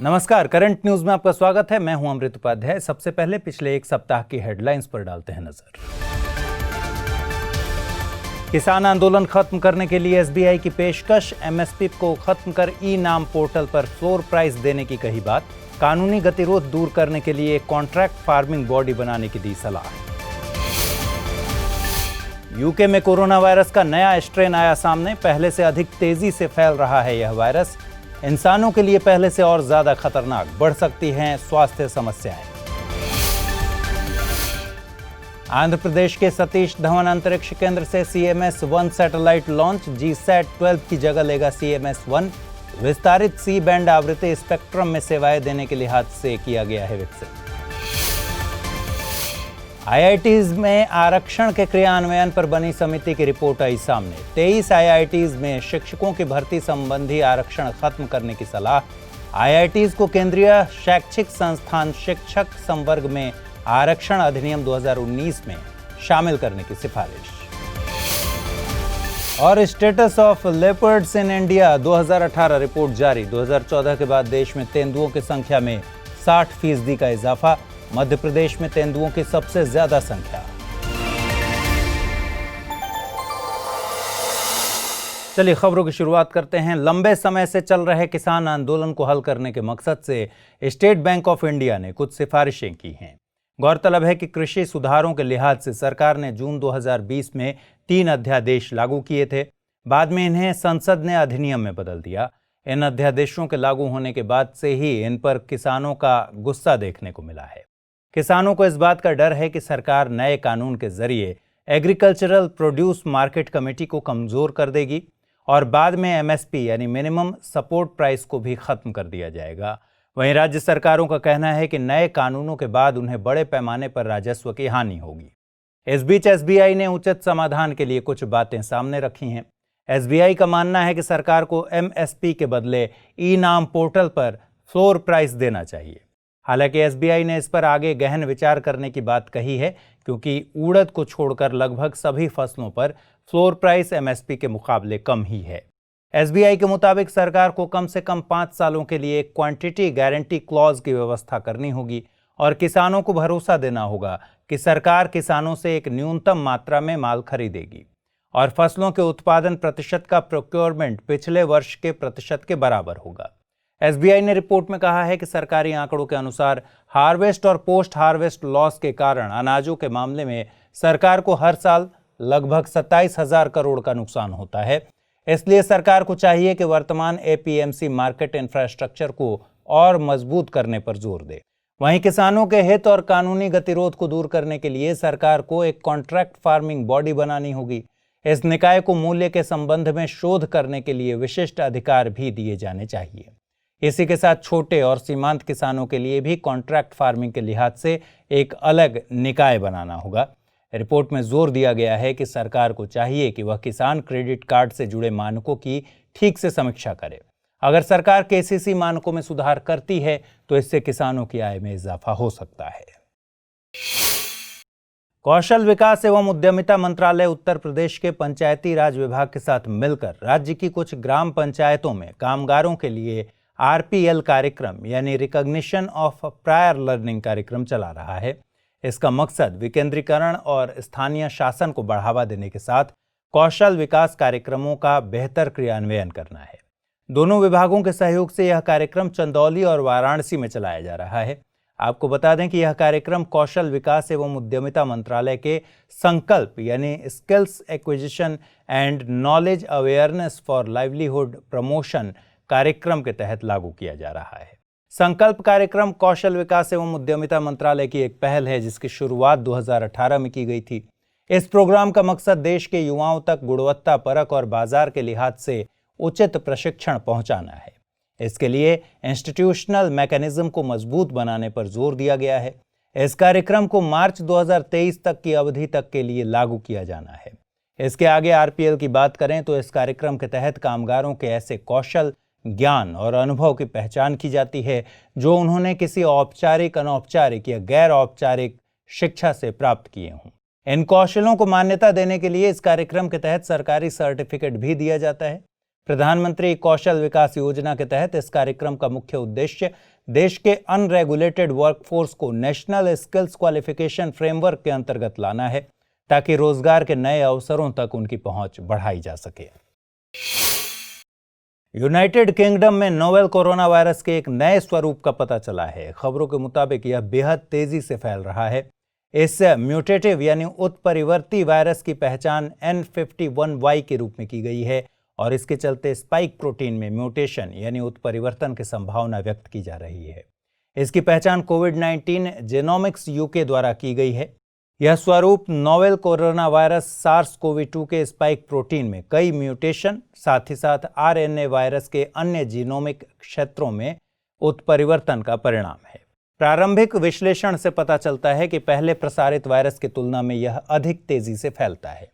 नमस्कार, current news में आपका स्वागत है। मैं हूं अमृत उपाध्याय। सबसे पहले पिछले एक सप्ताह की हेडलाइंस पर डालते हैं नजर। किसान आंदोलन खत्म करने के लिए एसबीआई की पेशकश, एमएसपी को खत्म कर ई नाम पोर्टल पर फ्लोर प्राइस देने की कही बात। कानूनी गतिरोध दूर करने के लिए कॉन्ट्रैक्ट फार्मिंग बॉडी बनाने की दी सलाह। यूके में कोरोना वायरस का नया स्ट्रेन आया सामने। पहले से अधिक तेजी से फैल रहा है यह वायरस। इंसानों के लिए पहले से और ज्यादा खतरनाक, बढ़ सकती हैं स्वास्थ्य समस्याएं। आंध्र प्रदेश के सतीश धवन अंतरिक्ष केंद्र से CMS-1 सैटेलाइट लॉन्च। GSAT-12 की जगह लेगा CMS-1। विस्तारित सी बैंड आवृत्ति स्पेक्ट्रम में सेवाएं देने के लिहाज से किया गया है विकसित। IITs में आरक्षण के क्रियान्वयन पर बनी समिति की रिपोर्ट आई सामने। 23 IITs में शिक्षकों की भर्ती संबंधी आरक्षण खत्म करने की सलाह। IITs को केंद्रीय शैक्षिक संस्थान शिक्षक संवर्ग में आरक्षण अधिनियम 2019 में शामिल करने की सिफारिश। और status of leopards in India 2018 report जारी। 2014 के बाद देश में तेंदुओं की संख्या में 60% का इजाफा। मध्य प्रदेश में तेंदुओं की सबसे ज्यादा संख्या। चलिए खबरों की शुरुआत करते हैं। लंबे समय से चल रहे किसान आंदोलन को हल करने के मकसद से स्टेट बैंक ऑफ इंडिया ने कुछ सिफारिशें की हैं। गौरतलब है कि कृषि सुधारों के लिहाज से सरकार ने जून 2020 में 3 अध्यादेश लागू किए थे। बाद में इन्हें संसद ने अधिनियम में बदल दिया। इन अध्यादेशों के लागू होने के बाद से ही इन पर किसानों का गुस्सा देखने को मिला है। किसानों को इस बात का डर है कि सरकार नए कानून के जरिए एग्रीकल्चरल प्रोड्यूस मार्केट कमेटी को कमजोर कर देगी और बाद में MSP यानी मिनिमम सपोर्ट प्राइस को भी खत्म कर दिया जाएगा। वहीं राज्य सरकारों का कहना है कि नए कानूनों के बाद उन्हें बड़े पैमाने पर राजस्व की हानि होगी। इस बीच SBI ने उचित समाधान के लिए कुछ बातें सामने रखी हैं। SBI का मानना है कि सरकार को MSP के बदले ई नाम पोर्टल पर फ्लोर प्राइस देना चाहिए। हालांकि SBI ने इस पर आगे गहन विचार करने की बात कही है, क्योंकि उड़द को छोड़कर लगभग सभी फसलों पर फ्लोर प्राइस MSP के मुकाबले कम ही है। SBI के मुताबिक सरकार को कम से कम 5 सालों के लिए एक क्वांटिटी गारंटी क्लॉज की व्यवस्था करनी होगी और किसानों को भरोसा देना होगा कि सरकार किसानों से एक न्यूनतम मात्रा में माल खरीदेगी और फसलों के उत्पादन प्रतिशत का प्रोक्योरमेंट पिछले वर्ष के प्रतिशत के बराबर होगा। SBI ने रिपोर्ट में कहा है कि सरकारी आंकड़ों के अनुसार हार्वेस्ट और पोस्ट हार्वेस्ट लॉस के कारण अनाजों के मामले में सरकार को हर साल लगभग 27,000 करोड़ का नुकसान होता है। इसलिए सरकार को चाहिए कि वर्तमान APMC मार्केट इंफ्रास्ट्रक्चर को और मजबूत करने पर जोर दे। वहीं किसानों के हित और कानूनी गतिरोध को दूर करने के लिए सरकार को एक कॉन्ट्रैक्ट फार्मिंग बॉडी बनानी होगी। इस निकाय को मूल्य के संबंध में शोध करने के लिए विशिष्ट अधिकार भी दिए जाने चाहिए। इसी के साथ छोटे और सीमांत किसानों के लिए भी कॉन्ट्रैक्ट फार्मिंग के लिहाज से एक अलग निकाय बनाना होगा। रिपोर्ट में जोर दिया गया है कि सरकार को चाहिए कि वह किसान क्रेडिट कार्ड से जुड़े मानकों की ठीक से समीक्षा करे। अगर सरकार KCC मानकों में सुधार करती है तो इससे किसानों की आय में इजाफा हो सकता है। कौशल विकास एवं उद्यमिता मंत्रालय उत्तर प्रदेश के पंचायती राज विभाग के साथ मिलकर राज्य की कुछ ग्राम पंचायतों में कामगारों के लिए RPL कार्यक्रम यानी रिकॉग्निशन ऑफ प्रायर लर्निंग कार्यक्रम चला रहा है। इसका मकसद विकेंद्रीकरण और स्थानीय शासन को बढ़ावा देने के साथ कौशल विकास कार्यक्रमों का बेहतर क्रियान्वयन करना है। दोनों विभागों के सहयोग से यह कार्यक्रम चंदौली और वाराणसी में चलाया जा रहा है। आपको बता दें कि यह कार्यक्रम कौशल विकास एवं उद्यमिता मंत्रालय के संकल्प यानी skills acquisition and knowledge awareness for livelihood promotion कार्यक्रम के तहत लागू किया जा रहा है। संकल्प कार्यक्रम कौशल विकास एवं उद्यमिता मंत्रालय की एक पहल है, जिसकी शुरुआत 2018 में की गई थी। इस प्रोग्राम का मकसद देश के युवाओं तक गुणवत्ता परक और बाजार के लिहाज से उचित प्रशिक्षण पहुंचाना है। इसके लिए इंस्टीट्यूशनल मैकेनिज्म को मजबूत बनाने पर जोर दिया गया है। इस कार्यक्रम को मार्च 2023 तक की अवधि तक के लिए लागू किया जाना है। इसके आगे RPL की बात करें तो इस कार्यक्रम के तहत कामगारों के ऐसे कौशल, ज्ञान और अनुभव की पहचान की जाती है जो उन्होंने किसी औपचारिक, अनौपचारिक या गैर औपचारिक शिक्षा से प्राप्त किए हों। इन कौशलों को मान्यता देने के लिए इस कार्यक्रम के तहत सरकारी सर्टिफिकेट भी दिया जाता है। प्रधानमंत्री कौशल विकास योजना के तहत इस कार्यक्रम का मुख्य उद्देश्य देश के अनरेगुलेटेड वर्कफोर्स को नेशनल स्किल्स क्वालिफिकेशन फ्रेमवर्क के अंतर्गत लाना है ताकि रोजगार के नए अवसरों तक उनकी पहुंच बढ़ाई जा सके। यूनाइटेड किंगडम में नोवेल कोरोना वायरस के एक नए स्वरूप का पता चला है। खबरों के मुताबिक यह बेहद तेजी से फैल रहा है। इस म्यूटेटिव यानी उत्परिवर्ती वायरस की पहचान N51Y के रूप में की गई है और इसके चलते स्पाइक प्रोटीन में म्यूटेशन यानी उत्परिवर्तन की संभावना व्यक्त की जा रही है। इसकी पहचान कोविड-19 जेनोमिक्स यूके द्वारा की गई है। यह स्वरूप नोवेल कोरोना वायरस SARS-CoV-2 के स्पाइक प्रोटीन में कई म्यूटेशन, साथ ही साथ RNA वायरस के अन्य जीनोमिक क्षेत्रों में उत्परिवर्तन का परिणाम है। प्रारंभिक विश्लेषण से पता चलता है कि पहले प्रसारित वायरस की तुलना में यह अधिक तेजी से फैलता है।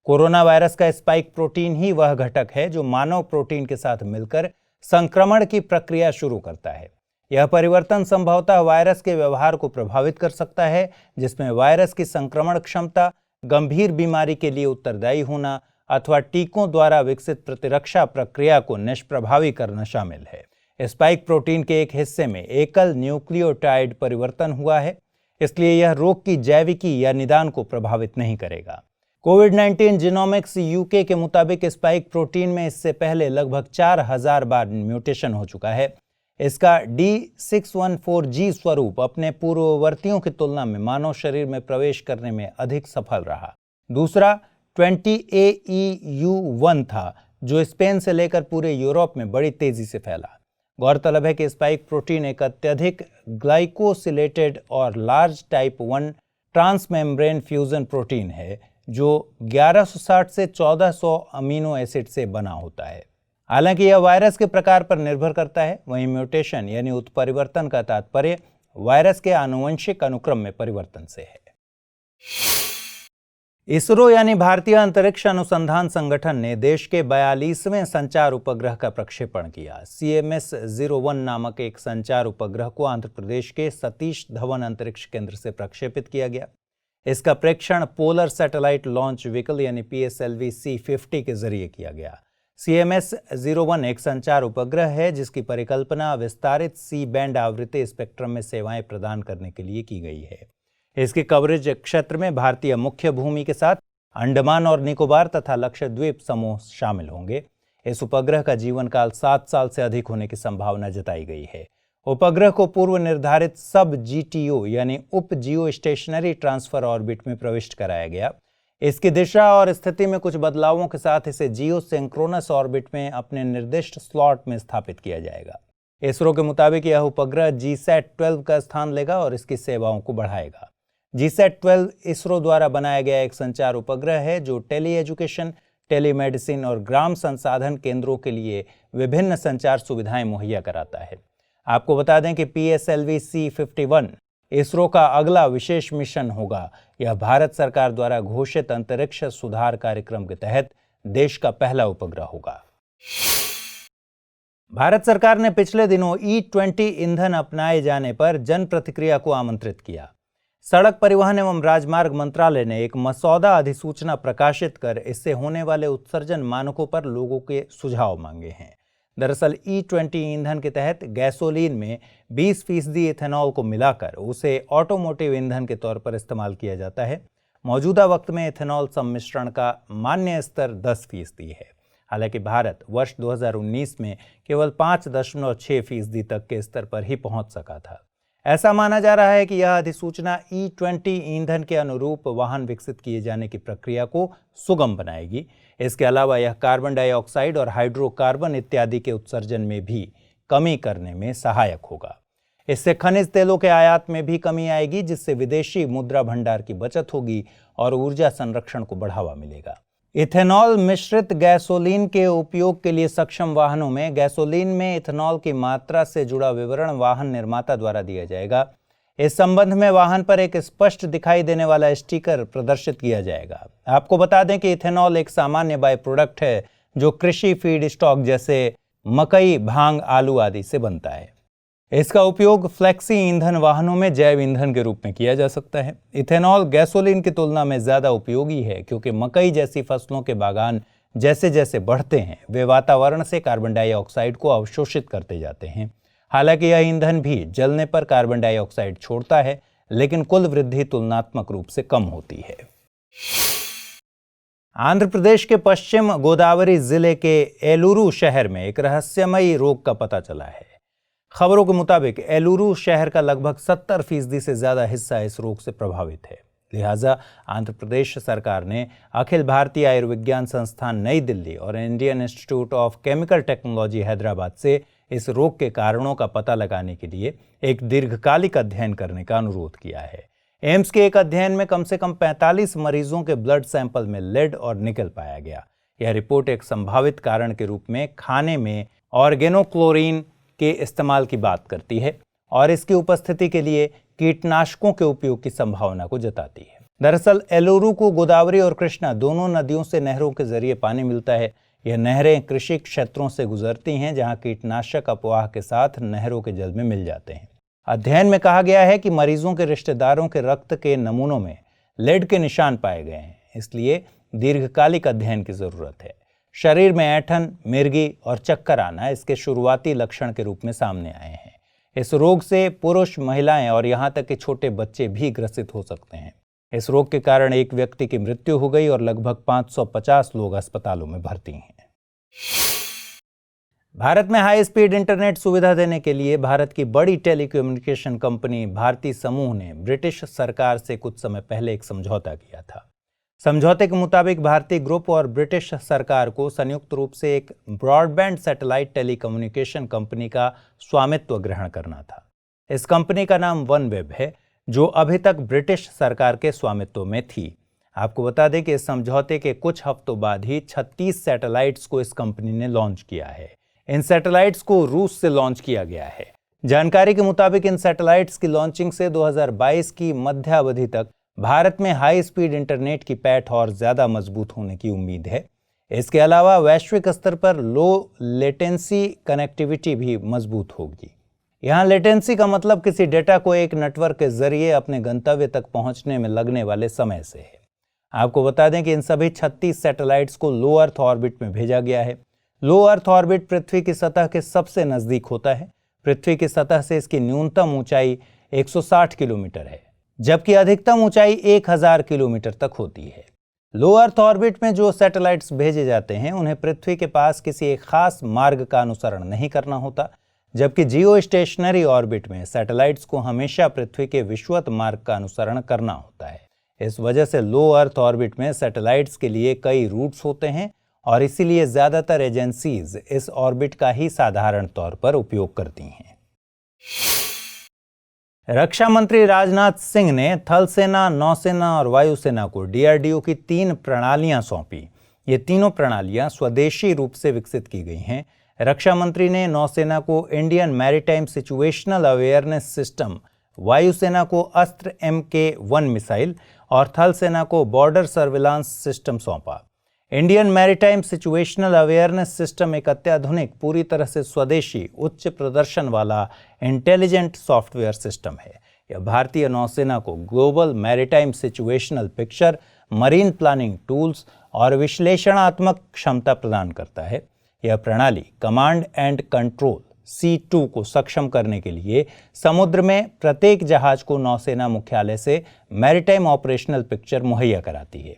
कोरोना वायरस का स्पाइक प्रोटीन ही वह घटक है जो मानव प्रोटीन के साथ मिलकर संक्रमण की प्रक्रिया शुरू करता है। यह परिवर्तन संभवतः वायरस के व्यवहार को प्रभावित कर सकता है, जिसमें वायरस की संक्रमण क्षमता, गंभीर बीमारी के लिए उत्तरदायी होना अथवा टीकों द्वारा विकसित प्रतिरक्षा प्रक्रिया को निष्प्रभावी करना शामिल है। स्पाइक प्रोटीन के एक हिस्से में एकल न्यूक्लियोटाइड परिवर्तन हुआ है, इसलिए यह रोग की जैविकी या निदान को प्रभावित नहीं करेगा। कोविड-19 जीनोमिक्स यूके के मुताबिक स्पाइक प्रोटीन में इससे पहले लगभग 4000 बार म्यूटेशन हो चुका है। इसका D614G स्वरूप अपने पूर्ववर्तियों की तुलना में मानव शरीर में प्रवेश करने में अधिक सफल रहा। दूसरा 20AEU1 था, जो स्पेन से लेकर पूरे यूरोप में बड़ी तेजी से फैला। गौरतलब है कि स्पाइक प्रोटीन एक अत्यधिक ग्लाइकोसिलेटेड और large type 1 transmembrane fusion protein है, जो 1160 से 1400 अमीनो एसिड से बना होता है। हालांकि यह वायरस के प्रकार पर निर्भर करता है, वहीं म्यूटेशन यानी उत्परिवर्तन का तात्पर्य वायरस के आनुवंशिक अनुक्रम में परिवर्तन से है। इसरो यानी भारतीय अंतरिक्ष अनुसंधान संगठन ने देश के 42वें संचार उपग्रह का प्रक्षेपण किया। CMS-01 नामक एक संचार उपग्रह को आंध्र प्रदेश के सतीश धवन अंतरिक्ष केंद्र से प्रक्षेपित किया गया। इसका प्रेक्षण पोलर सैटेलाइट लॉन्च व्हीकल यानी PSLV C50 के जरिए किया गया। CMS-01 एक संचार उपग्रह है जिसकी परिकल्पना विस्तारित सी बैंड आवृत्ति स्पेक्ट्रम में सेवाएं प्रदान करने के लिए की गई है। इसके कवरेज क्षेत्र में भारतीय मुख्य भूमि के साथ अंडमान और निकोबार तथा लक्षद्वीप समूह शामिल होंगे। इस उपग्रह का जीवन काल 7 साल से अधिक होने की संभावना जताई गई है। उपग्रह को पूर्व निर्धारित सब GTO यानी उप जियो स्टेशनरी ट्रांसफर ऑर्बिट में प्रविष्ट कराया गया। इसकी दिशा और स्थिति में कुछ बदलावों के साथ इसे जियो सिंक्रोनस ऑर्बिट में अपने निर्दिष्ट स्लॉट में स्थापित किया जाएगा। इसरो के मुताबिक यह उपग्रह GSAT-12 का स्थान लेगा और इसकी सेवाओं को बढ़ाएगा। GSAT-12 इसरो द्वारा बनाया गया एक संचार उपग्रह है जो टेली एजुकेशन, टेलीमेडिसिन और ग्राम संसाधन केंद्रों के लिए विभिन्न संचार सुविधाएं मुहैया कराता है। आपको बता दें कि PSLV C51 इसरो का अगला विशेष मिशन होगा। यह भारत सरकार द्वारा घोषित अंतरिक्ष सुधार कार्यक्रम के तहत देश का पहला उपग्रह होगा। भारत सरकार ने पिछले दिनों E20 ईंधन अपनाए जाने पर जन प्रतिक्रिया को आमंत्रित किया। सड़क परिवहन एवं राजमार्ग मंत्रालय ने एक मसौदा अधिसूचना प्रकाशित कर इससे होने वाले उत्सर्जन मानकों पर लोगों के सुझाव मांगे हैं। दरअसल E20 ईंधन के तहत गैसोलीन में 20% इथेनॉल को मिलाकर उसे ऑटोमोटिव ईंधन के तौर पर इस्तेमाल किया जाता है। मौजूदा वक्त में इथेनॉल सम्मिश्रण का मान्य स्तर 10% है। हालांकि भारत वर्ष 2019 में केवल 5.6% तक के स्तर पर ही पहुंच सका था। ऐसा माना जा रहा है कि यह अधिसूचना E20 ईंधन के अनुरूप वाहन विकसित किए जाने की प्रक्रिया को सुगम बनाएगी। इसके अलावा यह कार्बन डाइऑक्साइड और हाइड्रोकार्बन इत्यादि के उत्सर्जन में भी कमी करने में सहायक होगा। इससे खनिज तेलों के आयात में भी कमी आएगी, जिससे विदेशी मुद्रा भंडार की बचत होगी और ऊर्जा संरक्षण को बढ़ावा मिलेगा। इथेनॉल मिश्रित गैसोलीन के उपयोग के लिए सक्षम वाहनों में गैसोलीन में इथेनॉल की मात्रा से जुड़ा विवरण वाहन निर्माता द्वारा दिया जाएगा। इस संबंध में वाहन पर एक स्पष्ट दिखाई देने वाला स्टिकर प्रदर्शित किया जाएगा। आपको बता दें कि इथेनॉल एक सामान्य बाय प्रोडक्ट है जो कृषि फीड स्टॉक जैसे मकई, भांग, आलू आदि से बनता है। इसका उपयोग फ्लेक्सी ईंधन वाहनों में जैव ईंधन के रूप में किया जा सकता है। इथेनॉल गैसोलीन की तुलना में ज़्यादा उपयोगी है क्योंकि मकई जैसी फसलों के बागान जैसे जैसे बढ़ते हैं वे वातावरण से कार्बन डाइऑक्साइड को अवशोषित करते जाते हैं। हालांकि यह ईंधन भी जलने पर कार्बन डाइऑक्साइड छोड़ता है, लेकिन कुल वृद्धि तुलनात्मक रूप से कम होती है। आंध्र प्रदेश के पश्चिम गोदावरी जिले के एलुरु शहर में एक रहस्यमयी रोग का पता चला है। खबरों के मुताबिक एलुरु शहर का लगभग 70% से ज्यादा हिस्सा इस रोग से प्रभावित है। लिहाजा आंध्र प्रदेश सरकार ने अखिल भारतीय आयुर्विज्ञान संस्थान नई दिल्ली और Indian institute of chemical technology Hyderabad से इस रोग के कारणों का पता लगाने के लिए एक दीर्घकालिक अध्ययन करने का अनुरोध किया है। एम्स के एक अध्ययन में कम से कम 45 मरीजों के ब्लड सैंपल में लेड और निकल पाया गया। यह रिपोर्ट एक संभावित कारण के रूप में खाने में ऑर्गेनोक्लोरीन के इस्तेमाल की बात करती है और इसकी उपस्थिति के लिए कीटनाशकों के उपयोग की संभावना को जताती है। दरअसल एलुरु को गोदावरी और कृष्णा दोनों नदियों से नहरों के जरिए पानी मिलता है। यह नहरें कृषि क्षेत्रों से गुजरती हैं, जहां कीटनाशक अपवाह के साथ नहरों के जल में मिल जाते हैं। अध्ययन में कहा गया है कि मरीजों के रिश्तेदारों के रक्त के नमूनों में लेड के निशान पाए गए हैं, इसलिए दीर्घकालिक अध्ययन की जरूरत है। शरीर में ऐंठन, मिर्गी और चक्कर आना इसके शुरुआती लक्षण के रूप में सामने आए हैं। इस रोग से पुरुष, महिलाएं और यहां तक कि छोटे बच्चे भी ग्रसित हो सकते हैं। इस रोग के कारण एक व्यक्ति की मृत्यु हो गई और लगभग 550 लोग अस्पतालों में भर्ती हैं। भारत में हाई स्पीड इंटरनेट सुविधा देने के लिए भारत की बड़ी टेलीकम्युनिकेशन कंपनी भारती समूह ने ब्रिटिश सरकार से कुछ समय पहले एक समझौता किया था। समझौते के मुताबिक भारती ग्रुप और ब्रिटिश सरकार को संयुक्त रूप से एक ब्रॉडबैंड सैटेलाइट टेलीकम्युनिकेशन कंपनी का स्वामित्व ग्रहण करना था। इस कंपनी का नाम वनवेब है, जो अभी तक ब्रिटिश सरकार के स्वामित्व में थी। आपको बता दें कि इस समझौते के कुछ हफ्तों बाद ही 36 सैटेलाइट्स को इस कंपनी ने लॉन्च किया है। इन सैटेलाइट्स को रूस से लॉन्च किया गया है। जानकारी के मुताबिक इन सैटेलाइट्स की लॉन्चिंग से 2022 की मध्यावधि तक भारत में हाई स्पीड इंटरनेट की पैठ और ज्यादा मजबूत होने की उम्मीद है। इसके अलावा वैश्विक स्तर पर लो लेटेंसी कनेक्टिविटी भी मजबूत होगी। यहाँ लेटेंसी का मतलब किसी डेटा को एक नेटवर्क के जरिए अपने गंतव्य तक पहुंचने में लगने वाले समय से है। आपको बता दें कि इन सभी 36 सैटेलाइट्स को लो अर्थ ऑर्बिट में भेजा गया है। लो अर्थ ऑर्बिट पृथ्वी की सतह के सबसे नजदीक होता है। पृथ्वी की सतह से इसकी न्यूनतम ऊंचाई 160 किलोमीटर है, जबकि अधिकतम ऊंचाई 1000 किलोमीटर तक होती है। लो अर्थ ऑर्बिट में जो सैटेलाइट्स भेजे जाते हैं, उन्हें पृथ्वी के पास किसी एक खास मार्ग का अनुसरण नहीं करना होता, जबकि जियो स्टेशनरी ऑर्बिट में सैटेलाइट्स को हमेशा पृथ्वी के विषुवत मार्ग का अनुसरण करना होता है। इस वजह से लो अर्थ ऑर्बिट में सैटेलाइट्स के लिए कई रूट्स होते हैं और इसीलिए ज्यादातर एजेंसीज इस ऑर्बिट का ही साधारण तौर पर उपयोग करती हैं। रक्षा मंत्री राजनाथ सिंह ने थल सेना, नौसेना और वायुसेना को डीआरडीओ की 3 प्रणालियां सौंपी। ये तीनों प्रणालियां स्वदेशी रूप से विकसित की गई हैं। रक्षा मंत्री ने नौसेना को Indian maritime situational awareness system, वायुसेना को अस्त्र MK-1 मिसाइल और थल सेना को बॉर्डर सर्विलांस सिस्टम सौंपा। Indian maritime situational awareness system एक अत्याधुनिक, पूरी तरह से स्वदेशी, उच्च प्रदर्शन वाला इंटेलिजेंट सॉफ्टवेयर सिस्टम है। यह भारतीय नौसेना को global maritime situational picture, marine planning tools और विश्लेषणात्मक क्षमता प्रदान करता है। यह प्रणाली कमांड एंड कंट्रोल C2 को सक्षम करने के लिए समुद्र में प्रत्येक जहाज को नौसेना मुख्यालय से मैरीटाइम ऑपरेशनल पिक्चर मुहैया कराती है।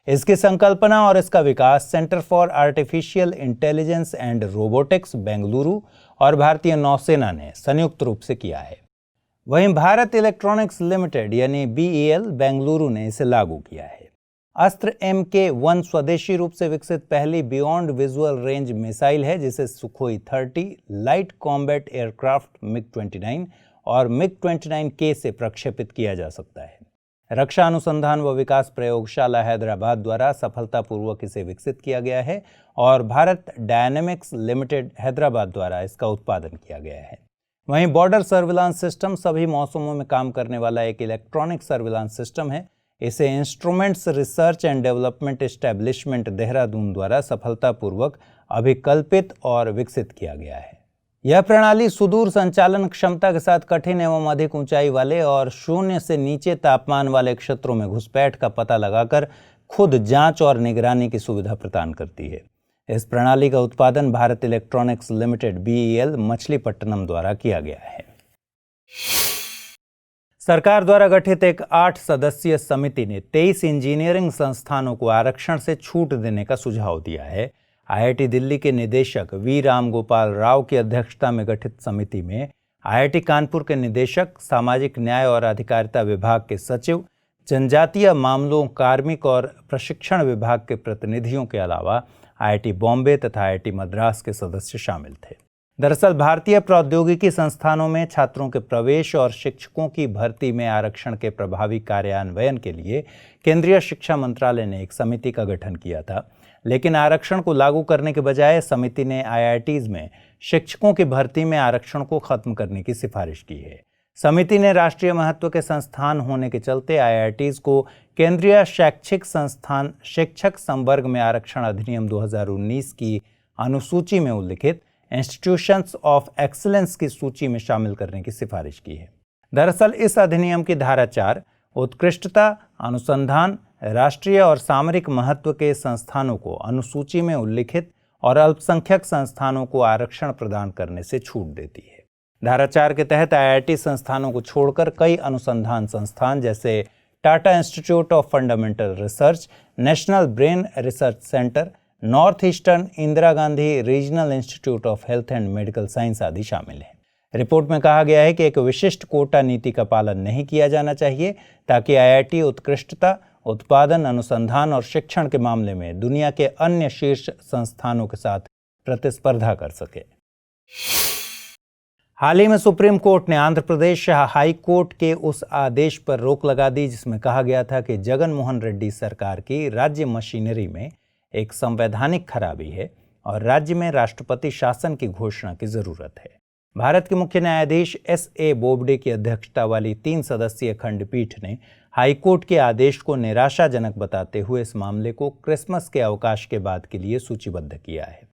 इसकी संकल्पना और इसका विकास centre for artificial intelligence and robotics, Bengaluru और भारतीय नौसेना ने संयुक्त रूप से किया है। वहीं भारत इलेक्ट्रॉनिक्स लिमिटेड यानी BEL, बेंगलुरु ने इसे लागू किया है। अस्त्र MK-1 स्वदेशी रूप से विकसित पहली बियॉन्ड विजुअल रेंज मिसाइल है, जिसे Sukhoi 30, light combat aircraft MiG-29 और MiG-29K से प्रक्षेपित किया जा सकता है। रक्षा अनुसंधान व विकास प्रयोगशाला हैदराबाद द्वारा सफलतापूर्वक इसे विकसित किया गया है और भारत डायनेमिक्स लिमिटेड हैदराबाद द्वारा इसका उत्पादन किया गया है। वहीं बॉर्डर सर्विलांस सिस्टम सभी मौसमों में काम करने वाला एक इलेक्ट्रॉनिक सर्विलांस सिस्टम है। इसे instruments research and development establishment Dehradun द्वारा सफलतापूर्वक अभिकल्पित और विकसित किया गया है। यह प्रणाली सुदूर संचालन क्षमता के साथ कठिन एवं अधिक ऊंचाई वाले और 0 से नीचे तापमान वाले क्षेत्रों में घुसपैठ का पता लगाकर खुद जांच और निगरानी की सुविधा प्रदान करती है। इस प्रणाली का उत्पादन Bharat electronics limited BEL Machilipatnam द्वारा किया गया है। सरकार द्वारा गठित एक 8 सदस्यीय समिति ने 23 इंजीनियरिंग संस्थानों को आरक्षण से छूट देने का सुझाव दिया है। IIT दिल्ली के निदेशक V रामगोपाल राव की अध्यक्षता में गठित समिति में IIT कानपुर के निदेशक, सामाजिक न्याय और अधिकारिता विभाग के सचिव, जनजातीय मामलों, कार्मिक और प्रशिक्षण विभाग के प्रतिनिधियों के अलावा IIT बॉम्बे तथा IIT मद्रास के सदस्य शामिल थे। दरअसल भारतीय प्रौद्योगिकी संस्थानों में छात्रों के प्रवेश और शिक्षकों की भर्ती में आरक्षण के प्रभावी कार्यान्वयन के लिए केंद्रीय शिक्षा मंत्रालय ने एक समिति का गठन किया था, लेकिन आरक्षण को लागू करने के बजाय समिति ने IITs में शिक्षकों की भर्ती में आरक्षण को खत्म करने की सिफारिश की है। समिति ने राष्ट्रीय महत्व के संस्थान होने के चलते IITs को केंद्रीय शैक्षिक संस्थान शिक्षक संवर्ग में आरक्षण अधिनियम 2019 की अनुसूची में उल्लिखित इंस्टीट्यूशंस ऑफ एक्सीलेंस की सूची में शामिल करने की सिफारिश की है। दरअसल इस अधिनियम की धारा 4 उत्कृष्टता, अनुसंधान, राष्ट्रीय और सामरिक महत्व के संस्थानों को अनुसूची में उल्लिखित और अल्पसंख्यक संस्थानों को आरक्षण प्रदान करने से छूट देती है। धारा 4 के तहत IIT संस्थानों को छोड़कर कई अनुसंधान संस्थान जैसे Tata institute of fundamental research, national brain research centre, north eastern Indira Gandhi regional institute of health and medical science आदि शामिल हैं। रिपोर्ट में कहा गया है कि एक विशिष्ट कोटा नीति का पालन नहीं किया जाना चाहिए ताकि IIT उत्कृष्टता, उत्पादन, अनुसंधान और शिक्षण के मामले में दुनिया के अन्य शीर्ष संस्थानों के साथ प्रतिस्पर्धा कर सके। हाल ही में सुप्रीम कोर्ट ने आंध्र प्रदेश हाई कोर्ट के उस आदेश पर रोक लगा दी जिसमें कहा गया था कि जगन मोहन रेड्डी सरकार की राज्य मशीनरी में एक संवैधानिक खराबी है और राज्य में राष्ट्रपति शासन की घोषणा की जरूरत है। भारत के मुख्य न्यायाधीश SA बोबडे की अध्यक्षता वाली 3 सदस्यीय खंडपीठ ने हाईकोर्ट के आदेश को निराशाजनक बताते हुए इस मामले को क्रिसमस के अवकाश के बाद के लिए सूचीबद्ध किया है।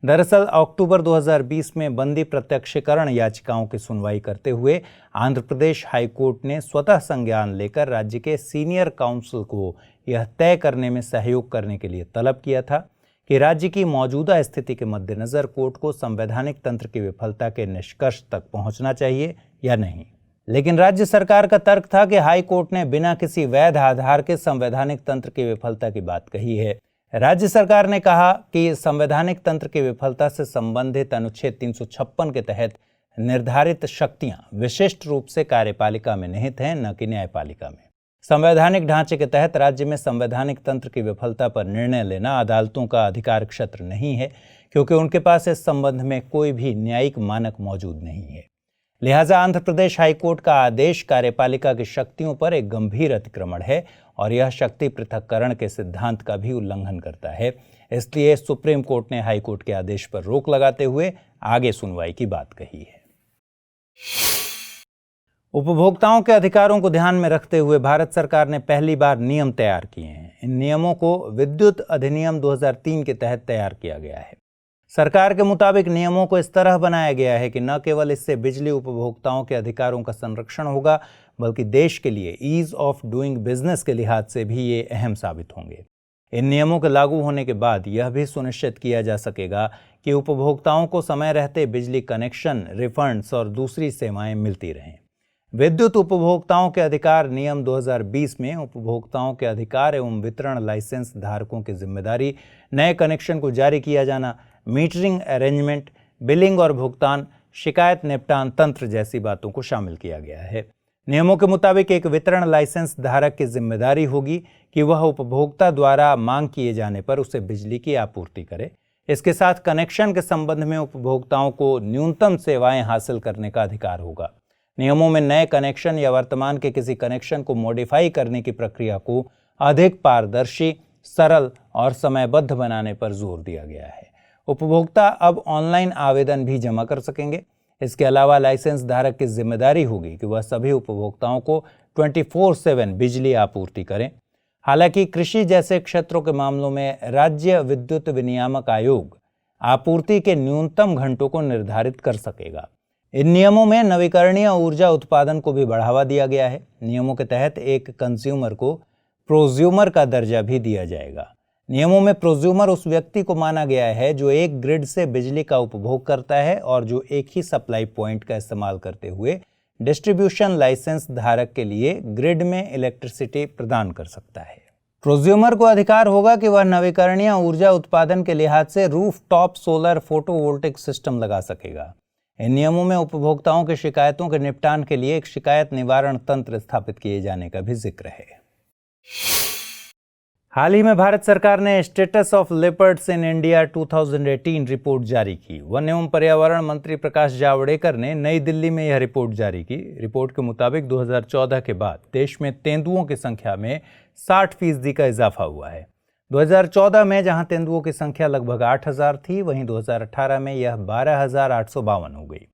दरअसल अक्टूबर 2020 में बंदी प्रत्यक्षीकरण याचिकाओं की सुनवाई करते हुए आंध्र प्रदेश हाईकोर्ट ने स्वतः संज्ञान लेकर राज्य के सीनियर काउंसिल को यह तय करने में सहयोग करने के लिए तलब किया था कि राज्य की मौजूदा स्थिति के मद्देनजर कोर्ट को संवैधानिक तंत्र की विफलता के निष्कर्ष तक पहुंचना चाहिए या नहीं। लेकिन राज्य सरकार का तर्क था कि हाई कोर्ट ने बिना किसी वैध आधार के संवैधानिक तंत्र की विफलता की बात कही है। राज्य सरकार ने कहा कि संवैधानिक तंत्र की विफलता से संबंधित अनुच्छेद 356 के तहत निर्धारित शक्तियां विशिष्ट रूप से कार्यपालिका में निहित हैं, न कि न्यायपालिका में। संवैधानिक ढांचे के तहत राज्य में संवैधानिक तंत्र की विफलता पर निर्णय लेना अदालतों का अधिकार क्षेत्र नहीं है, क्योंकि उनके पास इस संबंध में कोई भी न्यायिक मानक मौजूद नहीं है। लिहाजा आंध्र प्रदेश हाईकोर्ट का आदेश कार्यपालिका की शक्तियों पर एक गंभीर अतिक्रमण है और यह शक्ति पृथक्करण के सिद्धांत का भी उल्लंघन करता है। इसलिए सुप्रीम कोर्ट ने हाईकोर्ट के आदेश पर रोक लगाते हुए आगे सुनवाई की बात कही है। उपभोक्ताओं के अधिकारों को ध्यान में रखते हुए भारत सरकार ने पहली बार नियम तैयार किए हैं। इन नियमों को विद्युत अधिनियम 2003 के तहत तैयार किया गया है। सरकार के मुताबिक नियमों को इस तरह बनाया गया है कि न केवल इससे बिजली उपभोक्ताओं के अधिकारों का संरक्षण होगा, बल्कि देश के लिए ईज ऑफ डूइंग बिजनेस के लिहाज से भी ये अहम साबित होंगे। इन नियमों के लागू होने के बाद यह भी सुनिश्चित किया जा सकेगा कि उपभोक्ताओं को समय रहते बिजली कनेक्शन, रिफंड्स और दूसरी सेवाएं मिलती रहें। विद्युत उपभोक्ताओं के अधिकार नियम 2020 में उपभोक्ताओं के अधिकार एवं वितरण लाइसेंस धारकों की जिम्मेदारी, नए कनेक्शन को जारी किया जाना, मीटरिंग अरेंजमेंट, बिलिंग और भुगतान, शिकायत निपटान तंत्र जैसी बातों को शामिल किया गया है। नियमों के मुताबिक एक वितरण लाइसेंस धारक की जिम्मेदारी होगी कि वह उपभोक्ता द्वारा मांग किए जाने पर उसे बिजली की आपूर्ति करे। इसके साथ कनेक्शन के संबंध में उपभोक्ताओं को न्यूनतम सेवाएं हासिल करने का अधिकार होगा। नियमों में नए कनेक्शन या वर्तमान के किसी कनेक्शन को मॉडिफाई करने की प्रक्रिया को अधिक पारदर्शी, सरल और समयबद्ध बनाने पर जोर दिया गया है। उपभोक्ता अब ऑनलाइन आवेदन भी जमा कर सकेंगे। इसके अलावा लाइसेंस धारक की जिम्मेदारी होगी कि वह सभी उपभोक्ताओं को 24/7 बिजली आपूर्ति करें। हालांकि कृषि जैसे क्षेत्रों के मामलों में राज्य विद्युत विनियामक आयोग आपूर्ति के न्यूनतम घंटों को निर्धारित कर सकेगा। इन नियमों में नवीकरणीय ऊर्जा उत्पादन को भी बढ़ावा दिया गया है। नियमों के तहत एक कंज्यूमर को प्रोज्यूमर का दर्जा भी दिया जाएगा। नियमों में प्रोज्यूमर उस व्यक्ति को माना गया है जो एक ग्रिड से बिजली का उपभोग करता है और जो एक ही सप्लाई पॉइंट का इस्तेमाल करते हुए डिस्ट्रीब्यूशन लाइसेंस धारक के लिए ग्रिड में इलेक्ट्रिसिटी प्रदान कर सकता है। प्रोज्यूमर को अधिकार होगा कि वह नवीकरणीय ऊर्जा उत्पादन के लिहाज से roof top solar photovoltaic system लगा सकेगा। इन नियमों में उपभोक्ताओं की शिकायतों के निपटान के लिए एक शिकायत निवारण तंत्र स्थापित किए जाने का भी जिक्र है। हाल ही में भारत सरकार ने status of leopards in India 2018 report जारी की। वन एवं पर्यावरण मंत्री प्रकाश जावड़ेकर ने नई दिल्ली में यह रिपोर्ट जारी की। रिपोर्ट के मुताबिक 2014 के बाद देश में तेंदुओं की संख्या में 60% का इजाफा हुआ है। 2014 में जहां तेंदुओं की संख्या लगभग 8,000 थी, वहीं 2018 में यह 12,852 हो गई।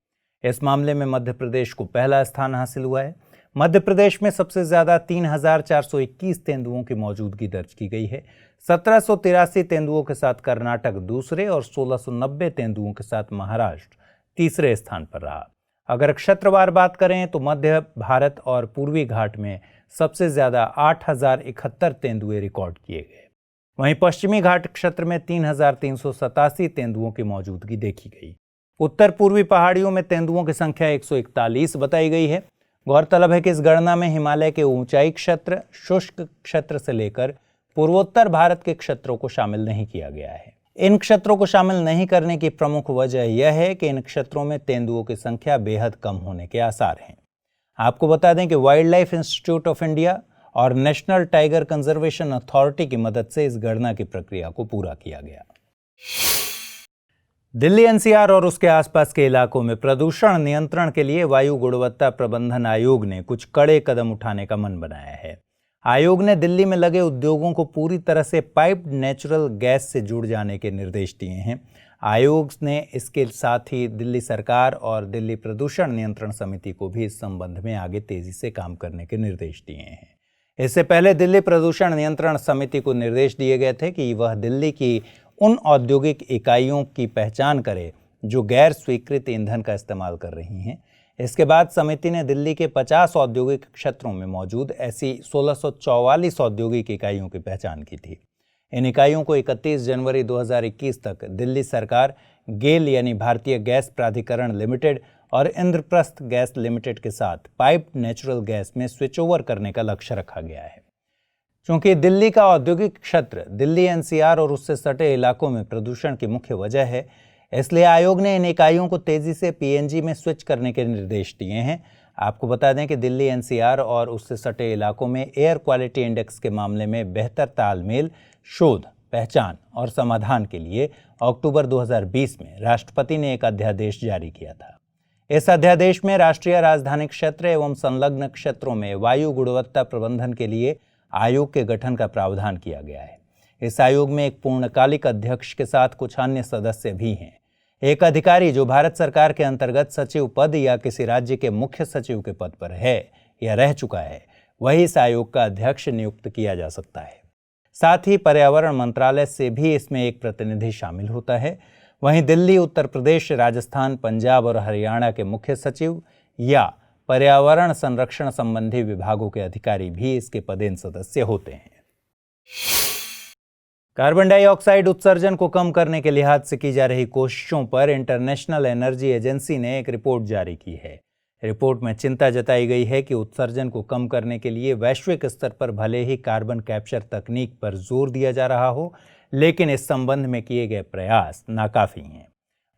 इस मामले में मध्य प्रदेश को पहला स्थान हासिल हुआ है। मध्य प्रदेश में सबसे ज्यादा 3,421 तेंदुओं की मौजूदगी दर्ज की गई है। 1783 तेंदुओं के साथ कर्नाटक दूसरे और 1690 तेंदुओं के साथ महाराष्ट्र तीसरे स्थान पर रहा। अगर क्षेत्रवार बात करें तो मध्य भारत और पूर्वी घाट में सबसे ज्यादा 8,071 तेंदुए रिकॉर्ड किए गए। वहीं पश्चिमी घाट क्षेत्र में 3,387 तेंदुओं की मौजूदगी देखी गई। उत्तर पूर्वी पहाड़ियों में तेंदुओं की संख्या 141 बताई गई है। गौरतलब है कि इस गणना में हिमालय के ऊंचाई क्षेत्र, शुष्क क्षेत्र से लेकर पूर्वोत्तर भारत के क्षेत्रों को शामिल नहीं किया गया है। इन क्षेत्रों को शामिल नहीं करने की प्रमुख वजह यह है कि इन क्षेत्रों में तेंदुओं की संख्या बेहद कम होने के आसार हैं। आपको बता दें कि wild life institute of India और नेशनल टाइगर कंजर्वेशन अथॉरिटी की मदद से इस गणना की प्रक्रिया को पूरा किया गया। दिल्ली एनसीआर और उसके आसपास के इलाकों में प्रदूषण नियंत्रण के लिए वायु गुणवत्ता प्रबंधन आयोग ने कुछ कड़े कदम उठाने का मन बनाया है। आयोग ने दिल्ली में लगे उद्योगों को पूरी तरह से पाइप्ड नेचुरल गैस से जुड़ जाने के निर्देश दिए हैं। आयोग ने इसके साथ ही दिल्ली सरकार और दिल्ली प्रदूषण नियंत्रण समिति को भी इस संबंध में आगे तेजी से काम करने के निर्देश दिए हैं। इससे पहले दिल्ली प्रदूषण नियंत्रण समिति को निर्देश दिए गए थे कि वह दिल्ली की उन औद्योगिक इकाइयों की पहचान करे जो गैर स्वीकृत ईंधन का इस्तेमाल कर रही हैं। इसके बाद समिति ने दिल्ली के 50 औद्योगिक क्षेत्रों में मौजूद ऐसी 1644 औद्योगिक इकाइयों की पहचान की थी। इन इकाइयों को 31 जनवरी 2021 तक दिल्ली सरकार, गेल यानी भारतीय गैस प्राधिकरण लिमिटेड और इंद्रप्रस्थ गैस लिमिटेड के साथ पाइप्ड नेचुरल गैस में स्विच ओवर करने का लक्ष्य रखा गया है। चूंकि दिल्ली का औद्योगिक क्षेत्र दिल्ली एनसीआर और उससे सटे इलाकों में प्रदूषण की मुख्य वजह है, इसलिए आयोग ने इन इकाइयों को तेजी से पीएनजी में स्विच करने के निर्देश दिए हैं। आपको बता दें कि दिल्ली एनसीआर और उससे सटे इलाकों में एयर क्वालिटी इंडेक्स के मामले में बेहतर तालमेल, शोध, पहचान और समाधान के लिए अक्टूबर 2020 में राष्ट्रपति ने एक अध्यादेश जारी किया था। इस अध्यादेश में राष्ट्रीय राजधानी क्षेत्र एवं संलग्न क्षेत्रों में वायु गुणवत्ता प्रबंधन के लिए आयोग के गठन का प्रावधान किया गया है। इस आयोग में एक पूर्णकालिक अध्यक्ष के साथ कुछ अन्य सदस्य भी हैं। एक अधिकारी जो भारत सरकार के अंतर्गत सचिव पद या किसी राज्य के मुख्य सचिव के पद पर है या रह चुका है, वही इस आयोग का अध्यक्ष नियुक्त किया जा सकता है। साथ ही पर्यावरण मंत्रालय से भी इसमें एक प्रतिनिधि शामिल होता है। वहीं दिल्ली, उत्तर प्रदेश, राजस्थान, पंजाब और हरियाणा के मुख्य सचिव या पर्यावरण संरक्षण संबंधी विभागों के अधिकारी भी इसके पदेन सदस्य होते हैं। कार्बन डाइऑक्साइड उत्सर्जन को कम करने के लिहाज से की जा रही कोशिशों पर इंटरनेशनल एनर्जी एजेंसी ने एक रिपोर्ट जारी की है। रिपोर्ट में चिंता जताई गई है कि उत्सर्जन को कम करने के लिए वैश्विक स्तर पर भले ही कार्बन कैप्चर तकनीक पर जोर दिया जा रहा हो, लेकिन इस संबंध में किए गए प्रयास नाकाफी हैं।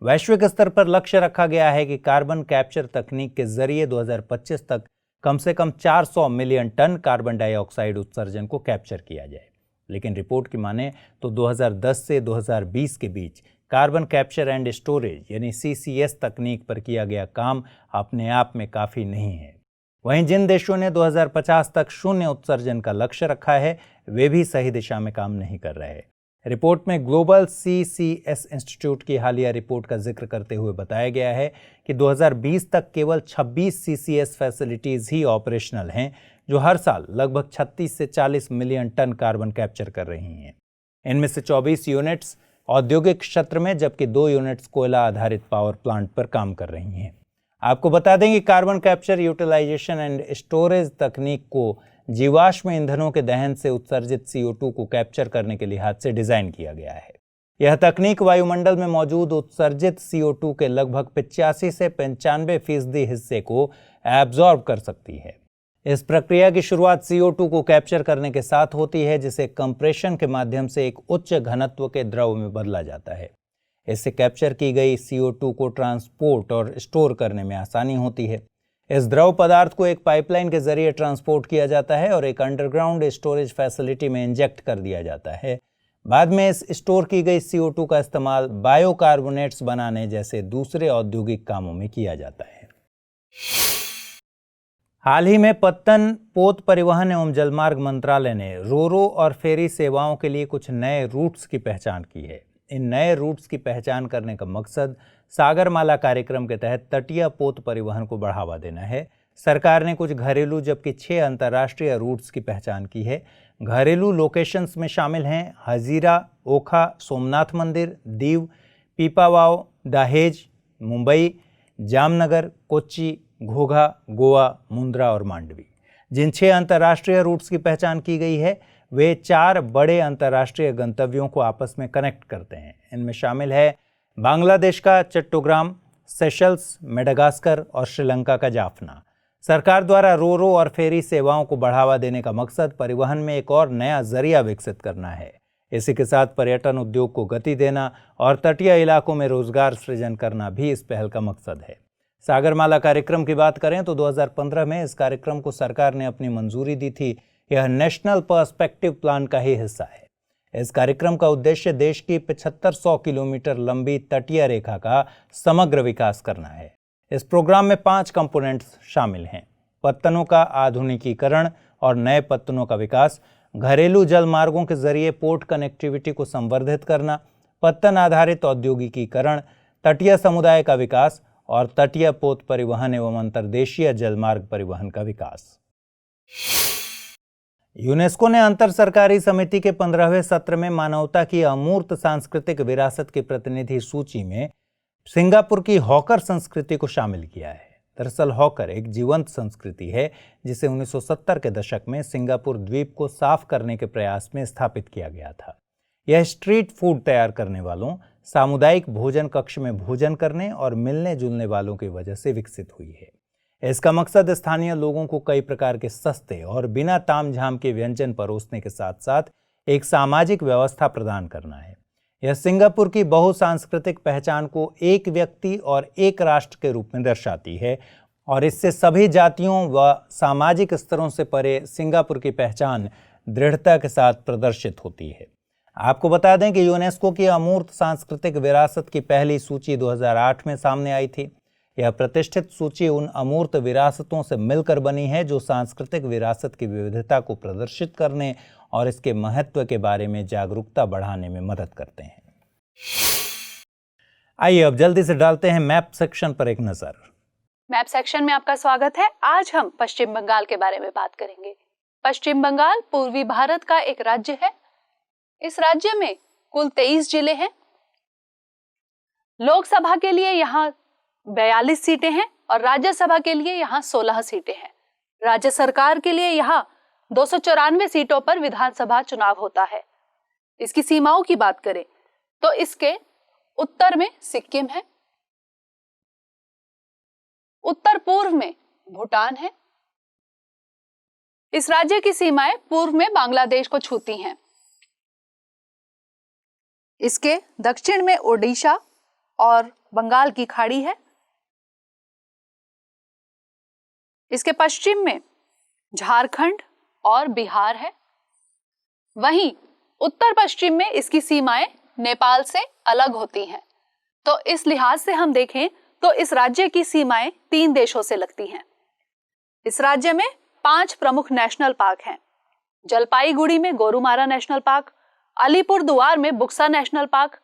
वैश्विक स्तर पर लक्ष्य रखा गया है कि कार्बन कैप्चर तकनीक के जरिए 2025 तक कम से कम 400 मिलियन टन कार्बन डाइऑक्साइड उत्सर्जन को कैप्चर किया जाए। लेकिन रिपोर्ट की माने तो 2010 से 2020 के बीच कार्बन कैप्चर एंड स्टोरेज यानी CCS तकनीक पर किया गया काम अपने आप में काफ़ी नहीं है। वहीं जिन देशों ने 2050 तक शून्य उत्सर्जन का लक्ष्य रखा है, वे भी सही दिशा में काम नहीं कर रहे। रिपोर्ट में ग्लोबल CCS इंस्टीट्यूट की हालिया रिपोर्ट का जिक्र करते हुए बताया गया है कि 2020 तक केवल 26 CCS फैसिलिटीज़ ही ऑपरेशनल हैं, जो हर साल लगभग 36 से 40 मिलियन टन कार्बन कैप्चर कर रही हैं। इनमें से 24 यूनिट्स औद्योगिक क्षेत्र में, जबकि 2 यूनिट्स कोयला आधारित पावर प्लांट पर काम कर रही हैं। आपको बता दें कि carbon capture, utilization and storage तकनीक को जीवाश्म ईंधनों के दहन से उत्सर्जित CO2 को कैप्चर करने के लिहाज से डिजाइन किया गया है। यह तकनीक वायुमंडल में मौजूद उत्सर्जित CO2 के लगभग 85 से 95% हिस्से को एब्जॉर्ब कर सकती है। इस प्रक्रिया की शुरुआत CO2 को कैप्चर करने के साथ होती है, जिसे कंप्रेशन के माध्यम से एक उच्च घनत्व के द्रव में बदला जाता है। इससे कैप्चर की गई CO2 को ट्रांसपोर्ट और स्टोर करने में आसानी होती है। इस द्रव पदार्थ को एक पाइपलाइन के जरिए ट्रांसपोर्ट किया जाता है और एक अंडरग्राउंड स्टोरेज फैसिलिटी में इंजेक्ट कर दिया जाता है। बाद में इस स्टोर की गई CO2 का इस्तेमाल बायोकार्बोनेट्स बनाने जैसे दूसरे औद्योगिक कामों में किया जाता है। हाल ही में पत्तन पोत परिवहन एवं जलमार्ग मंत्रालय ने रोरो और फेरी सेवाओं के लिए कुछ नए रूट्स की पहचान की है। इन नए रूट्स की पहचान करने का मकसद सागरमाला कार्यक्रम के तहत तटीय पोत परिवहन को बढ़ावा देना है। सरकार ने कुछ घरेलू जबकि 6 अंतर्राष्ट्रीय रूट्स की पहचान की है। घरेलू लोकेशंस में शामिल हैं हजीरा, ओखा, सोमनाथ मंदिर, दीव, पीपावाव, दहेज, मुंबई, जामनगर, कोच्चि, घोघा, गोवा, मुंद्रा और मांडवी। जिन 6 अंतर्राष्ट्रीय रूट्स की पहचान की गई है वे 4 बड़े अंतर्राष्ट्रीय गंतव्यों को आपस में कनेक्ट करते हैं। इनमें शामिल है बांग्लादेश का चट्टोग्राम, सेशल्स, मेडागास्कर और श्रीलंका का जाफना। सरकार द्वारा रोरो और फेरी सेवाओं को बढ़ावा देने का मकसद परिवहन में एक और नया जरिया विकसित करना है। इसी के साथ पर्यटन उद्योग को गति देना और तटीय इलाकों में रोजगार सृजन करना भी इस पहल का मकसद है। सागरमाला कार्यक्रम की बात करें तो 2015 में इस कार्यक्रम को सरकार ने अपनी मंजूरी दी थी। यह नेशनल पर्सपेक्टिव प्लान का ही हिस्सा है। इस कार्यक्रम का उद्देश्य देश की 7500 किलोमीटर लंबी तटीय रेखा का समग्र विकास करना है। इस प्रोग्राम में 5 कंपोनेंट्स शामिल हैं: पत्तनों का आधुनिकीकरण और नए पत्तनों का विकास, घरेलू जल मार्गों के जरिए पोर्ट कनेक्टिविटी को संवर्धित करना, पत्तन आधारित औद्योगिकीकरण, तटीय समुदाय का विकास और तटीय पोत परिवहन एवं अंतर्देशीय जलमार्ग परिवहन का विकास। यूनेस्को ने अंतर सरकारी समिति के 15वें सत्र में मानवता की अमूर्त सांस्कृतिक विरासत की प्रतिनिधि सूची में सिंगापुर की हॉकर संस्कृति को शामिल किया है। दरअसल हॉकर एक जीवंत संस्कृति है जिसे 1970 के दशक में सिंगापुर द्वीप को साफ करने के प्रयास में स्थापित किया गया था। यह स्ट्रीट फूड तैयार करने वालों, सामुदायिक भोजन कक्ष में भोजन करने और मिलने जुलने वालों की वजह से विकसित हुई है। इसका मकसद स्थानीय लोगों को कई प्रकार के सस्ते और बिना तामझाम के व्यंजन परोसने के साथ साथ एक सामाजिक व्यवस्था प्रदान करना है। यह सिंगापुर की बहुसांस्कृतिक पहचान को एक व्यक्ति और एक राष्ट्र के रूप में दर्शाती है और इससे सभी जातियों व सामाजिक स्तरों से परे सिंगापुर की पहचान दृढ़ता के साथ प्रदर्शित होती है। आपको बता दें कि यूनेस्को की अमूर्त सांस्कृतिक विरासत की पहली सूची 2008 में सामने आई थी। यह प्रतिष्ठित सूची उन अमूर्त विरासतों से मिलकर बनी है जो सांस्कृतिक विरासत की विविधता को प्रदर्शित करने और इसके महत्व के बारे में जागरूकता बढ़ाने में मदद करते हैं। आइए अब जल्दी से डालते हैं मैप सेक्शन पर एक नजर। मैप सेक्शन में आपका स्वागत है। आज हम पश्चिम बंगाल के बारे में बात करेंगे। पश्चिम बंगाल पूर्वी भारत का एक राज्य है। इस राज्य में कुल 23 जिले हैं। लोकसभा के लिए यहाँ 42 सीटें हैं और राज्यसभा के लिए यहाँ 16 सीटें हैं। राज्य सरकार के लिए यहाँ 294 सीटों पर विधानसभा चुनाव होता है। इसकी सीमाओं की बात करें तो इसके उत्तर में सिक्किम है, उत्तर पूर्व में भूटान है। इस राज्य की सीमाएं पूर्व में बांग्लादेश को छूती हैं। इसके दक्षिण में ओडिशा और बंगाल की खाड़ी है। इसके पश्चिम में झारखंड और बिहार है। वहीं उत्तर पश्चिम में इसकी सीमाएं नेपाल से अलग होती हैं। तो इस लिहाज से हम देखें तो इस राज्य की सीमाएं 3 देशों से लगती हैं। इस राज्य में 5 प्रमुख नेशनल पार्क हैं। जलपाईगुड़ी में गोरुमारा नेशनल पार्क, अलीपुरदुआर में बुक्सा नेशनल पार्क,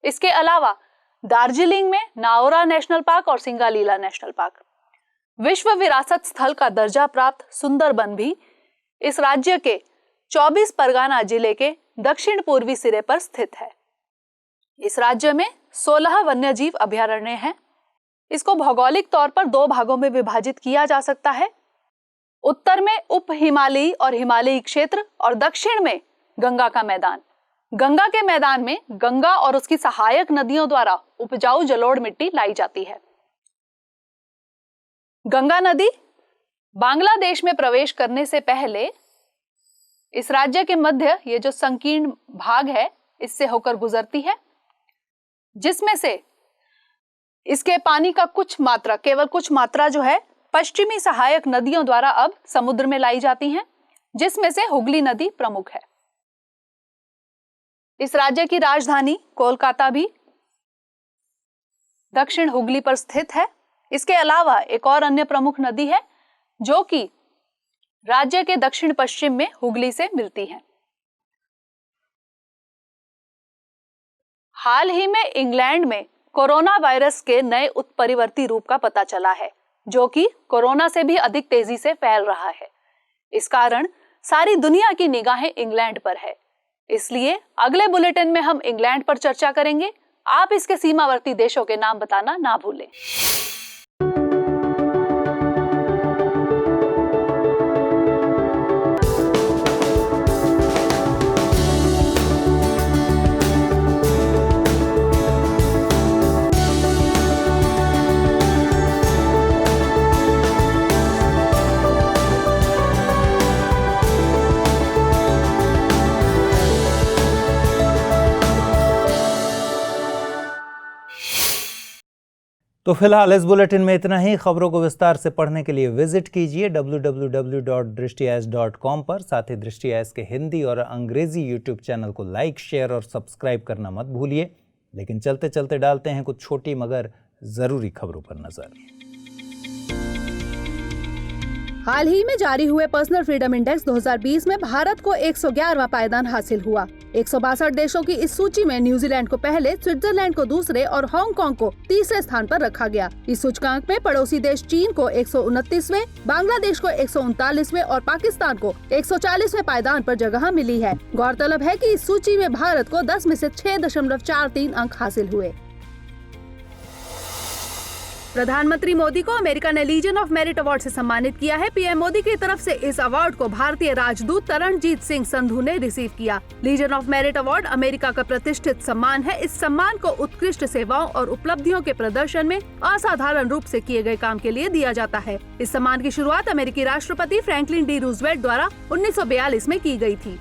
इसके अलावा दार्जिलिंग में नाओरा नेशनल पार्क और सिंगालीला नेशनल पार्क। विश्व विरासत स्थल का दर्जा प्राप्त सुंदरबन भी इस राज्य के 24 परगना जिले के दक्षिण पूर्वी सिरे पर स्थित है। इस राज्य में 16 वन्यजीव अभयारण्य हैं। इसको भौगोलिक तौर पर 2 भागों में विभाजित किया जा सकता है। उत्तर में उप हिमालयी और हिमालयी क्षेत्र और दक्षिण में गंगा का मैदान। गंगा के मैदान में गंगा और उसकी सहायक नदियों द्वारा उपजाऊ जलोढ़ मिट्टी लाई जाती है। गंगा नदी बांग्लादेश में प्रवेश करने से पहले इस राज्य के मध्य ये जो संकीर्ण भाग है इससे होकर गुजरती है, जिसमें से इसके पानी का केवल कुछ मात्रा जो है पश्चिमी सहायक नदियों द्वारा अब समुद्र में लाई जाती हैं, जिसमें से हुगली नदी प्रमुख है। इस राज्य की राजधानी कोलकाता भी दक्षिण हुगली पर स्थित है। इसके अलावा एक और अन्य प्रमुख नदी है जो कि राज्य के दक्षिण पश्चिम में हुगली से मिलती है। हाल ही में इंग्लैंड में कोरोना वायरस के नए उत्परिवर्ती रूप का पता चला है, जो कि कोरोना से भी अधिक तेजी से फैल रहा है। इस कारण सारी दुनिया की निगाहें इंग्लैंड पर है। इसलिए अगले बुलेटिन में हम इंग्लैंड पर चर्चा करेंगे। आप इसके सीमावर्ती देशों के नाम बताना ना भूलें। तो फिलहाल इस बुलेटिन में इतना ही। खबरों को विस्तार से पढ़ने के लिए विजिट कीजिए www.drishtias.com पर। साथ ही दृष्टि आज के हिंदी और अंग्रेजी यूट्यूब चैनल को लाइक, शेयर और सब्सक्राइब करना मत भूलिए। लेकिन चलते चलते डालते हैं कुछ छोटी मगर जरूरी खबरों पर नजर। हाल ही में जारी हुए पर्सनल फ्रीडम इंडेक्स 2020 में भारत को 111वां पायदान हासिल हुआ। 162 देशों की इस सूची में न्यूजीलैंड को पहले, स्विट्जरलैंड को दूसरे और हांगकांग को तीसरे स्थान पर रखा गया। इस सूचकांक में पड़ोसी देश चीन को 129वें, बांग्लादेश को 139वें और पाकिस्तान को 140वें पायदान पर जगह मिली है। गौरतलब है कि इस सूची में भारत को 10 में से 6.43 अंक हासिल हुए। प्रधानमंत्री मोदी को अमेरिका ने लीजन ऑफ मेरिट अवार्ड से सम्मानित किया है। पीएम मोदी की तरफ से इस अवार्ड को भारतीय राजदूत तरणजीत सिंह संधू ने रिसीव किया। Legion of Merit award America का प्रतिष्ठित सम्मान है। इस सम्मान को उत्कृष्ट सेवाओं और उपलब्धियों के प्रदर्शन में असाधारण रूप से किए गए काम के लिए दिया जाता है। इस सम्मान की शुरुआत अमेरिकी राष्ट्रपति फ्रैंकलिन डी रूजवेल्ट द्वारा 1942 में की गई थी।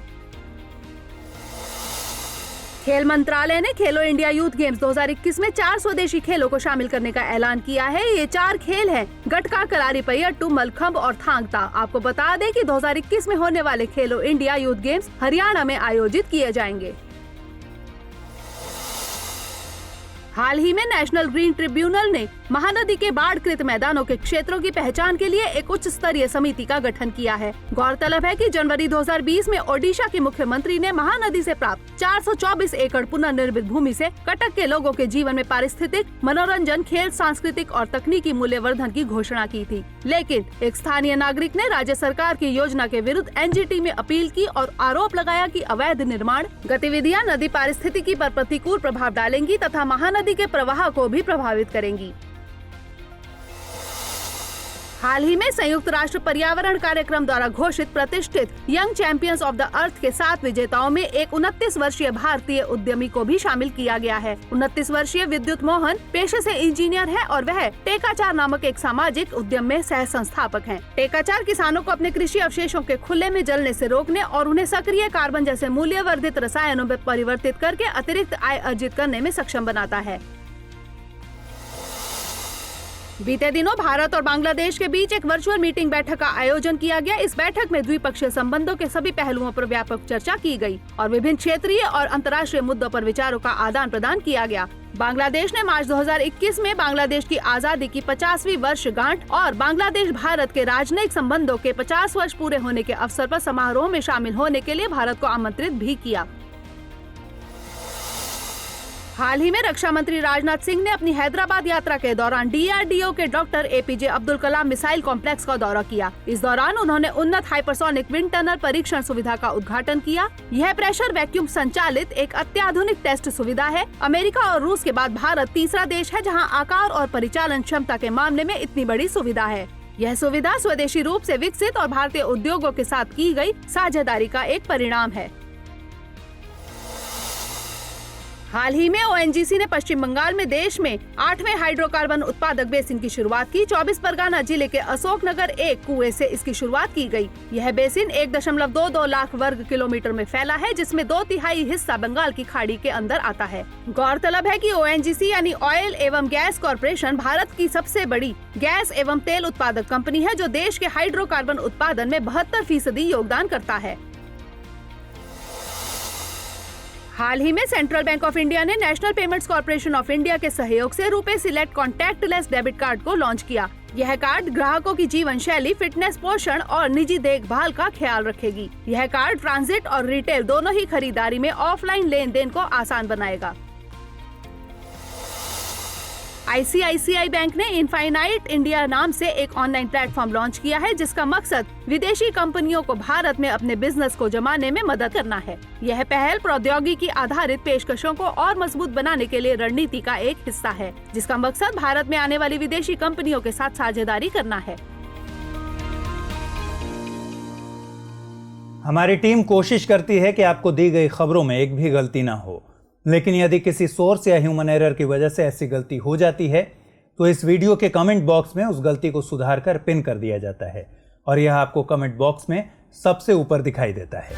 खेल मंत्रालय ने खेलो इंडिया यूथ गेम्स 2021 में 4 स्वदेशी खेलों को शामिल करने का ऐलान किया है। ये 4 खेल हैं गटका, कलारीपयट्टू, मलखंब और थांग ता। आपको बता दें कि 2021 में होने वाले खेलो इंडिया यूथ गेम्स हरियाणा में आयोजित किए जाएंगे। हाल ही में नेशनल ग्रीन ट्रिब्यूनल ने महानदी के बाढ़कृत मैदानों के क्षेत्रों की पहचान के लिए एक उच्च स्तरीय समिति का गठन किया है। गौरतलब है कि जनवरी 2020 में ओडिशा के मुख्यमंत्री ने महानदी से प्राप्त 424 एकड़ पुनर्निर्मित भूमि से कटक के लोगों के जीवन में पारिस्थितिक, मनोरंजन, खेल, सांस्कृतिक और तकनीकी मूल्यवर्धन की घोषणा की थी। लेकिन एक स्थानीय नागरिक ने राज्य सरकार की योजना के विरुद्ध एनजीटी में अपील की और आरोप लगाया कि अवैध निर्माण गतिविधियां नदी पारिस्थितिकी पर प्रतिकूल प्रभाव डालेंगी तथा महानदी के प्रवाह को भी प्रभावित करेंगी। हाल ही में संयुक्त राष्ट्र पर्यावरण कार्यक्रम द्वारा घोषित प्रतिष्ठित young champions of the earth के 7 विजेताओं में एक 29 वर्षीय भारतीय उद्यमी को भी शामिल किया गया है। 29 वर्षीय विद्युत मोहन पेशे से इंजीनियर है और वह टेकाचार नामक एक सामाजिक उद्यम में सह संस्थापक हैं। टेकाचार किसानों को अपने कृषि अवशेषों के खुले में जलने से रोकने और उन्हें सक्रिय कार्बन जैसे मूल्यवर्धित रसायनों में परिवर्तित करके अतिरिक्त आय अर्जित करने में सक्षम बनाता है। बीते दिनों भारत और बांग्लादेश के बीच एक वर्चुअल मीटिंग बैठक का आयोजन किया गया। इस बैठक में द्विपक्षीय संबंधों के सभी पहलुओं पर व्यापक चर्चा की गई और विभिन्न क्षेत्रीय और अंतर्राष्ट्रीय मुद्दों पर विचारों का आदान प्रदान किया गया। बांग्लादेश ने मार्च 2021 में बांग्लादेश की आजादी की 50वीं वर्षगांठ और बांग्लादेश भारत के राजनयिक संबंधों के 50 वर्ष पूरे होने के अवसर पर समारोह में शामिल होने के लिए भारत को आमंत्रित भी किया। हाल ही में रक्षा मंत्री राजनाथ सिंह ने अपनी हैदराबाद यात्रा के दौरान डीआरडीओ के doctor APJ Abdul Kalam missile complex का दौरा किया। इस दौरान उन्होंने उन्नत हाइपरसोनिक विंड टनल परीक्षण सुविधा का उद्घाटन किया। यह प्रेशर वैक्यूम संचालित एक अत्याधुनिक टेस्ट सुविधा है। अमेरिका और रूस के बाद भारत तीसरा देश है जहां आकार और परिचालन क्षमता के मामले में इतनी बड़ी सुविधा है। यह सुविधा स्वदेशी रूप से विकसित और भारतीय उद्योगों के साथ की गई साझेदारी का एक परिणाम है। हाल ही में ओएनजीसी ने पश्चिम बंगाल में देश में 8वें हाइड्रोकार्बन उत्पादक बेसिन की शुरुआत की। 24 परगना जिले के अशोकनगर एक कुएं से इसकी शुरुआत की गई। यह बेसिन 1.22 लाख वर्ग किलोमीटर में फैला है, जिसमें 2/3 हिस्सा बंगाल की खाड़ी के अंदर आता है। गौरतलब है कि ओएनजीसी यानी ऑयल एवं गैस कॉरपोरेशन भारत की सबसे बड़ी गैस एवं तेल उत्पादक कंपनी है, जो देश के हाइड्रोकार्बन उत्पादन में 72% योगदान करता है। हाल ही में सेंट्रल बैंक ऑफ इंडिया ने national payments corporation of India के सहयोग से RuPay select contactless debit card को लॉन्च किया। यह कार्ड ग्राहकों की जीवन शैली, फिटनेस, पोषण और निजी देखभाल का ख्याल रखेगी। यह कार्ड ट्रांजिट और रिटेल दोनों ही खरीदारी में ऑफलाइन लेन देन को आसान बनाएगा। आईसीआईसीआई बैंक ने इनफाइनाइट इंडिया नाम से एक ऑनलाइन प्लेटफॉर्म लॉन्च किया है, जिसका मकसद विदेशी कंपनियों को भारत में अपने बिजनेस को जमाने में मदद करना है। यह पहल प्रौद्योगिकी आधारित पेशकशों को और मजबूत बनाने के लिए रणनीति का एक हिस्सा है, जिसका मकसद भारत में आने वाली विदेशी कंपनियों के साथ साझेदारी करना है। हमारी टीम कोशिश करती है कि आपको दी गई खबरों में एक भी गलती ना हो, लेकिन यदि किसी सोर्स या ह्यूमन एरर की वजह से ऐसी गलती हो जाती है तो इस वीडियो के कमेंट बॉक्स में उस गलती को सुधार कर पिन कर दिया जाता है और यह आपको कमेंट बॉक्स में सबसे ऊपर दिखाई देता है।